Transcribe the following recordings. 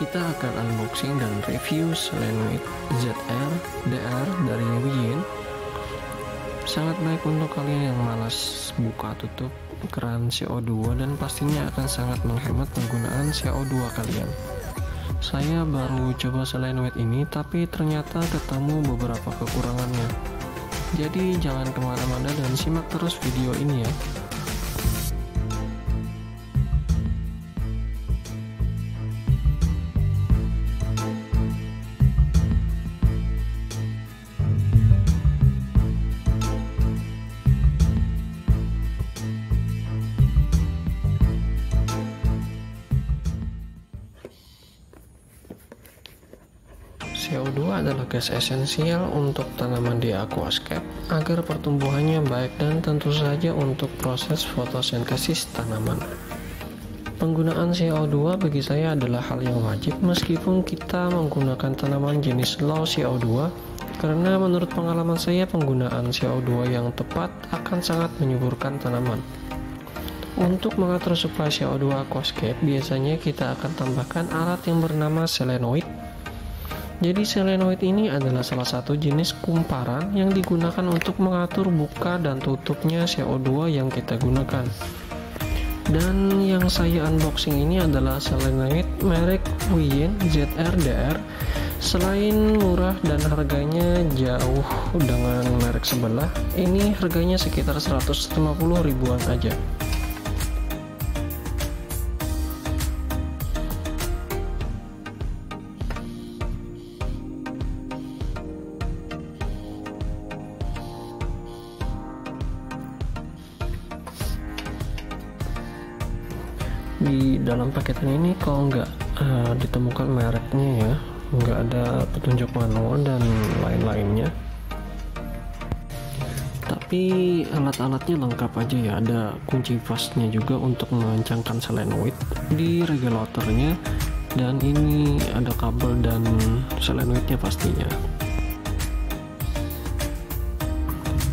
Kita akan unboxing dan review Selenoid ZR DR dari Wiyin. Sangat baik untuk kalian yang malas buka tutup keran CO2 dan pastinya akan sangat menghemat penggunaan CO2 kalian. Saya baru coba Selenoid ini, tapi ternyata ketemu beberapa kekurangannya. Jadi jangan kemana-mana dan simak terus video ini ya. CO2 adalah gas esensial untuk tanaman di aquascape agar pertumbuhannya baik dan tentu saja untuk proses fotosintesis tanaman. Penggunaan CO2 bagi saya adalah hal yang wajib meskipun kita menggunakan tanaman jenis low CO2, karena menurut pengalaman saya penggunaan CO2 yang tepat akan sangat menyuburkan tanaman. Untuk mengatur suplai CO2 aquascape biasanya kita akan tambahkan alat yang bernama Selenoid. Jadi Selenoid ini adalah salah satu jenis kumparan yang digunakan untuk mengatur buka dan tutupnya CO2 yang kita gunakan. Dan yang saya unboxing ini adalah Selenoid merek Wiyin ZR DR. Selain murah dan harganya jauh dengan merek sebelah, ini harganya sekitar 150 ribuan aja. Di dalam paketan ini kalau nggak ditemukan mereknya ya, nggak ada petunjuk manual dan lain-lainnya, tapi alat-alatnya lengkap aja ya. Ada kunci pasnya juga untuk mengencangkan Selenoid di regulatornya, dan ini ada kabel dan Selenoidnya pastinya.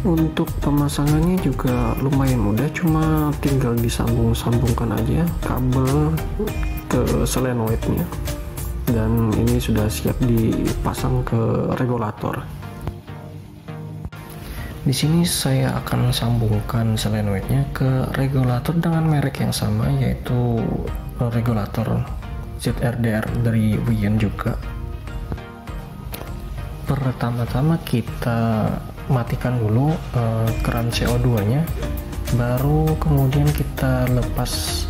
Untuk pemasangannya juga lumayan mudah, cuma tinggal disambung-sambungkan aja kabel ke Selenoidnya, dan ini sudah siap dipasang ke regulator. Di sini saya akan sambungkan Selenoidnya ke regulator dengan merek yang sama, yaitu regulator ZR-DR dari Wiyin juga. Pertama-tama kita matikan dulu keran CO2 nya, baru kemudian kita lepas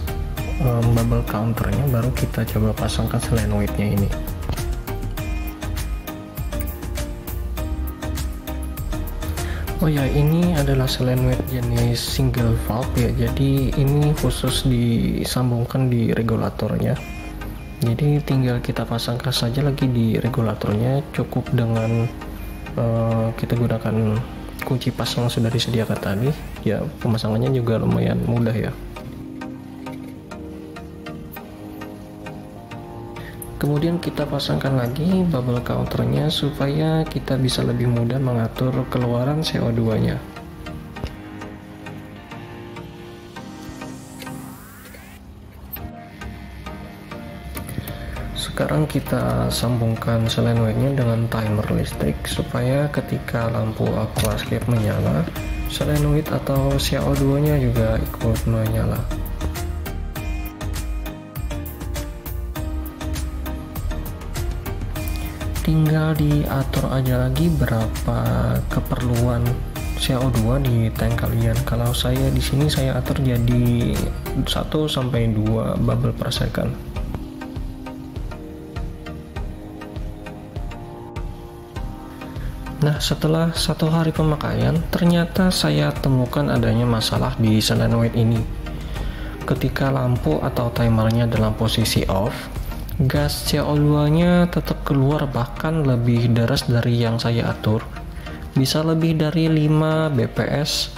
bubble counternya, baru kita coba pasangkan Selenoidnya ini. Oh ya, ini adalah Selenoid jenis single valve ya, jadi ini khusus disambungkan di regulatornya. Jadi tinggal kita pasangkan saja lagi di regulatornya, cukup dengan kita gunakan kunci pas yang sudah disediakan tadi ya. Pemasangannya juga lumayan mudah ya. Kemudian kita pasangkan lagi bubble counternya supaya kita bisa lebih mudah mengatur keluaran CO2 nya. Sekarang kita sambungkan Selenoidnya dengan timer listrik supaya ketika lampu aquascape menyala, Selenoid atau CO2 nya juga ikut menyala. Tinggal diatur aja lagi berapa keperluan CO2 di tank kalian. Kalau saya di sini saya atur jadi 1 sampai 2 bubble per second. Nah, setelah 1 hari pemakaian, ternyata saya temukan adanya masalah di Selenoid ini. Ketika lampu atau timernya dalam posisi off, gas CO2 nya tetap keluar, bahkan lebih deras dari yang saya atur, bisa lebih dari 5 bps.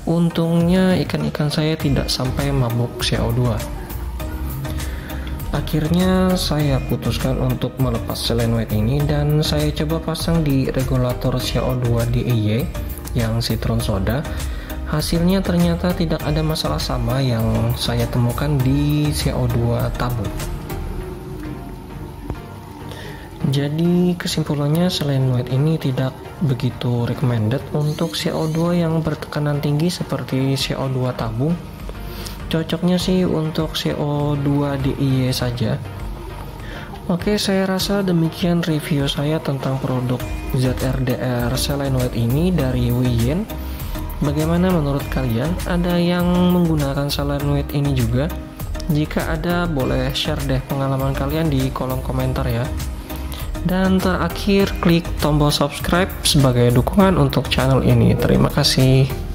Untungnya ikan-ikan saya tidak sampai mabuk CO2. Akhirnya saya putuskan untuk melepas Selenoid ini dan saya coba pasang di regulator CO2 DIY yang citron soda. Hasilnya ternyata tidak ada masalah sama yang saya temukan di CO2 tabung. Jadi kesimpulannya selenoid ini tidak begitu recommended untuk CO2 yang bertekanan tinggi seperti CO2 tabung. Cocoknya sih untuk CO2 DIY saja. Oke, saya rasa demikian review saya tentang produk ZRDR selenoid ini dari Wiyin. Bagaimana menurut kalian? Ada yang menggunakan selenoid ini juga? Jika ada, boleh share deh pengalaman kalian di kolom komentar ya. Dan terakhir, klik tombol subscribe sebagai dukungan untuk channel ini. Terima kasih.